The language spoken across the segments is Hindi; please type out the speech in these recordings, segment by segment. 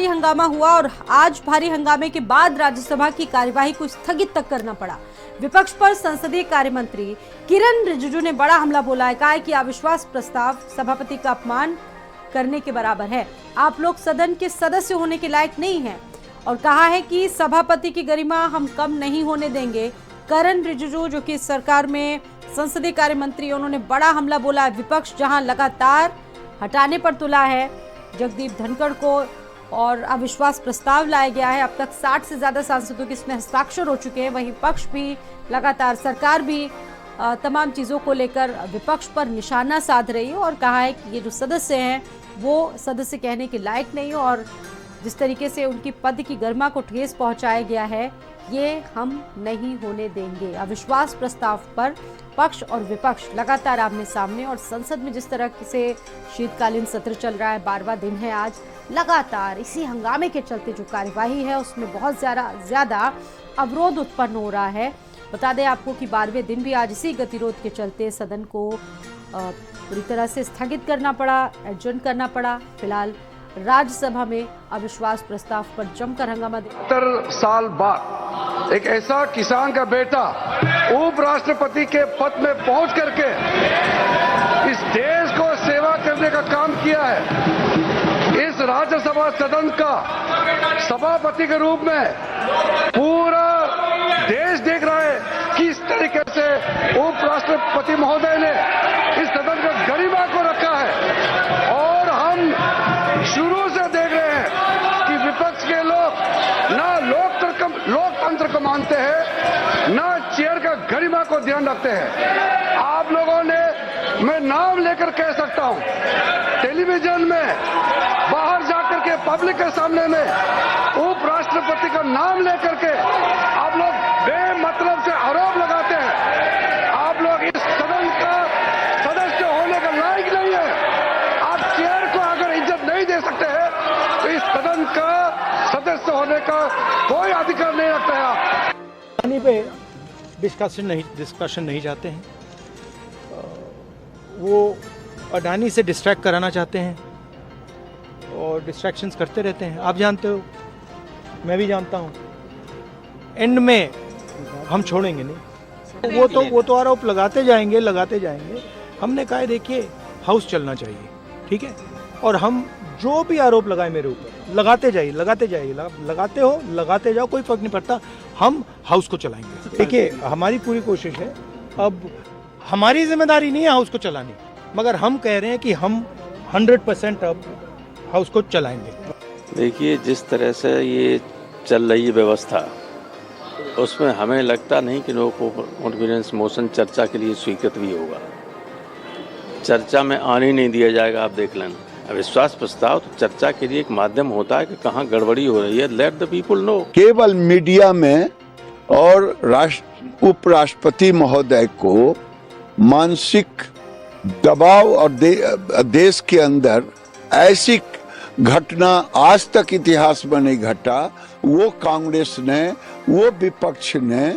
हंगामा हुआ और आज भारी हंगामे के बाद राज्यसभा की कार्यवाही को स्थगित तक करना पड़ा। विपक्ष पर संसदीय कार्य मंत्री किरण रिजिजू ने बड़ा हमला बोला है। कहा है कि अविश्वास प्रस्ताव सभापति का अपमान करने के बराबर है। आप लोग सदन के सदस्य होने के लायक नहीं हैं और कहा है कि सभापति की गरिमा हम कम नहीं होने देंगे। किरण रिजिजू जो कि सरकार में संसदीय कार्य मंत्री, उन्होंने बड़ा हमला बोला है। विपक्ष जहां लगातार हटाने पर तुला है जगदीप धनखड़ को और अविश्वास प्रस्ताव लाया गया है, अब तक 60 से ज्यादा सांसदों के इसमें हस्ताक्षर हो चुके हैं। वहीं पक्ष भी लगातार, सरकार भी तमाम चीजों को लेकर विपक्ष पर निशाना साध रही है और कहा है कि ये जो सदस्य हैं वो सदस्य कहने के लायक नहीं और जिस तरीके से उनकी पद की गरिमा को ठेस पहुंचाया गया है ये हम नहीं होने देंगे। अविश्वास प्रस्ताव पर पक्ष और विपक्ष लगातार आमने सामने और संसद में जिस तरह से शीतकालीन सत्र चल रहा है, 12वां दिन है आज, लगातार इसी हंगामे के चलते जो कार्यवाही है उसमें बहुत ज्यादा अवरोध उत्पन्न हो रहा है। बता दें आपको कि 12वें दिन भी आज इसी गतिरोध के चलते सदन को पूरी तरह से स्थगित करना पड़ा, एडजर्न करना पड़ा। फिलहाल राज्यसभा में अविश्वास प्रस्ताव पर जमकर हंगामा। 70 साल बाद एक ऐसा किसान का बेटा उपराष्ट्रपति के पद में पहुंच करके इस देश को सेवा करने का काम किया है। इस राज्यसभा सदन का सभापति के रूप में पूरा देश देख रहा है कि इस तरीके से उपराष्ट्रपति महोदय ने इस सदन का गरिमा को रखा है और हम शुरू से देख रहे हैं कि विपक्ष के लोग ना लोकतंत्र को मानते हैं, ना चेयर का गरिमा को ध्यान रखते हैं। आप लोगों ने, मैं नाम लेकर कह सकता हूं, टेलीविजन में बाहर जाकर के पब्लिक के सामने में उपराष्ट्रपति का नाम लेकर के आप लोग बेमतलब से आरोप लगाते हैं। आप लोग इस सदन का सदस्य होने का लायक नहीं है। आप चेयर को अगर इज्जत नहीं दे सकते हैं तो इस सदन का सदस्य होने का कोई अधिकार नहीं रखता है आप। पानी पे डिस्कशन नहीं चाहते हैं, वो अडानी से डिस्ट्रैक्ट कराना चाहते हैं और डिस्ट्रैक्शंस करते रहते हैं। आप जानते हो, मैं भी जानता हूँ, एंड में हम छोड़ेंगे नहीं। वो तो आरोप लगाते जाएंगे। हमने कहा देखिए हाउस चलना चाहिए, ठीक है, और हम जो भी आरोप लगाए मेरे ऊपर लगाते जाइए, लगाते जाओ, कोई फर्क नहीं पड़ता, हम हाउस को चलाएंगे। देखिए हमारी पूरी कोशिश है, अब हमारी जिम्मेदारी नहीं है हाउस को चलानी, मगर हम कह रहे हैं कि हम 100% अब हाउस को चलाएंगे। देखिए जिस तरह से ये चल रही है व्यवस्था, उसमें हमें लगता नहीं कि नो कॉन्फिडेंस मोशन चर्चा के लिए स्वीकृत भी होगा। चर्चा में आने नहीं दिया जाएगा। आप देख लेना, अविश्वास प्रस्ताव तो चर्चा के लिए एक माध्यम होता है कि कहाँ गड़बड़ी हो रही है, लेट द पीपल नो। केवल मीडिया में और उपराष्ट्रपति महोदय को मानसिक दबाव और देश के अंदर ऐसी घटना आज तक इतिहास में नहीं घटा। वो कांग्रेस ने, वो विपक्ष ने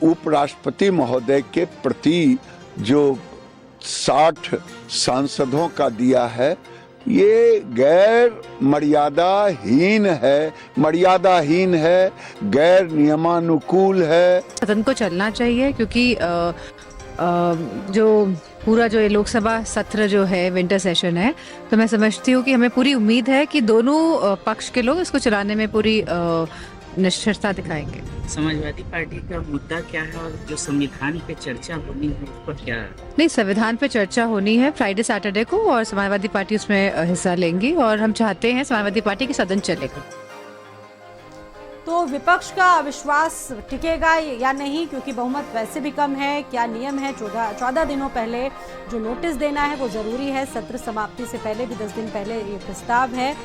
उपराष्ट्रपति महोदय के प्रति जो 60 सांसदों का दिया है, ये गैर मर्यादाहीन है, गैर नियमानुकूल है। सदन को चलना चाहिए क्योंकि जो पूरा जो ये लोकसभा सत्र जो है विंटर सेशन है, तो मैं समझती हूँ कि हमें पूरी उम्मीद है कि दोनों पक्ष के लोग इसको चलाने में पूरी निष्ठता दिखाएंगे। समाजवादी पार्टी का मुद्दा क्या है और जो संविधान पे चर्चा होनी है उस पर क्या है? नहीं, संविधान पे चर्चा होनी है फ्राइडे सैटरडे को और समाजवादी पार्टी उसमें हिस्सा लेंगी और हम चाहते हैं समाजवादी पार्टी की सदन चलेगा। तो विपक्ष का अविश्वास टिकेगा या नहीं, क्योंकि बहुमत वैसे भी कम है। क्या नियम है, 14 दिनों पहले जो नोटिस देना है वो जरूरी है। सत्र समाप्ति से पहले भी 10 दिन पहले ये प्रस्ताव है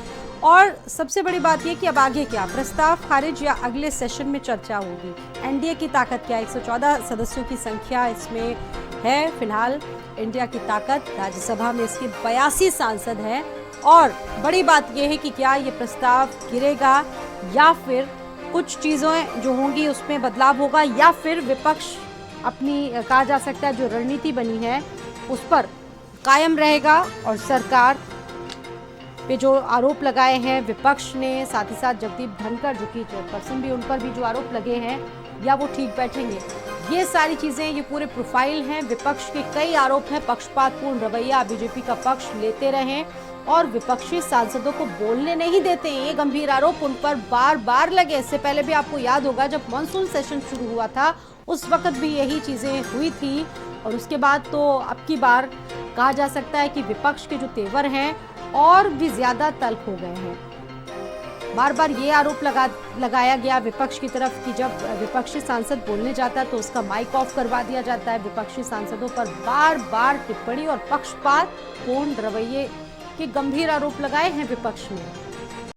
और सबसे बड़ी बात ये कि अब आगे क्या, प्रस्ताव खारिज या अगले सेशन में चर्चा होगी। एनडीए की ताकत क्या, 114 सदस्यों की संख्या इसमें है। फिलहाल इंडिया की ताकत, राज्यसभा में इसके 82 सांसद हैं और बड़ी बात यह है कि क्या ये प्रस्ताव गिरेगा या फिर कुछ चीज़ें जो होंगी उसमें बदलाव होगा या फिर विपक्ष अपनी, कहा जा सकता है, जो रणनीति बनी है उस पर कायम रहेगा और सरकार पे जो आरोप लगाए हैं विपक्ष ने, साथ ही साथ जगदीप धनखड़ जो कि चेयरपर्सन भी, उन पर भी जो आरोप लगे हैं, या वो ठीक बैठेंगे, ये सारी चीजें, ये पूरे प्रोफाइल हैं। विपक्ष के कई आरोप हैं, पक्षपातपूर्ण रवैया बीजेपी का पक्ष लेते रहे और विपक्षी सांसदों को बोलने नहीं देते हैं, ये गंभीर आरोप उन पर बार बार लगे। इससे पहले भी आपको याद होगा जब मॉनसून सेशन शुरू हुआ था उस वक्त भी यही चीजें हुई थी, और उसके बाद तो अब की बार कहा जा सकता है कि विपक्ष के जो तेवर हैं और भी ज्यादा तल्ख हो गए हैं। बार बार ये आरोप लगाया गया विपक्ष की तरफ कि जब विपक्षी सांसद बोलने जाता है तो उसका माइक ऑफ करवा दिया जाता है। विपक्षी सांसदों पर बार बार टिप्पणी और पक्षपात पूर्ण रवैये के गंभीर आरोप लगाए हैं विपक्ष ने।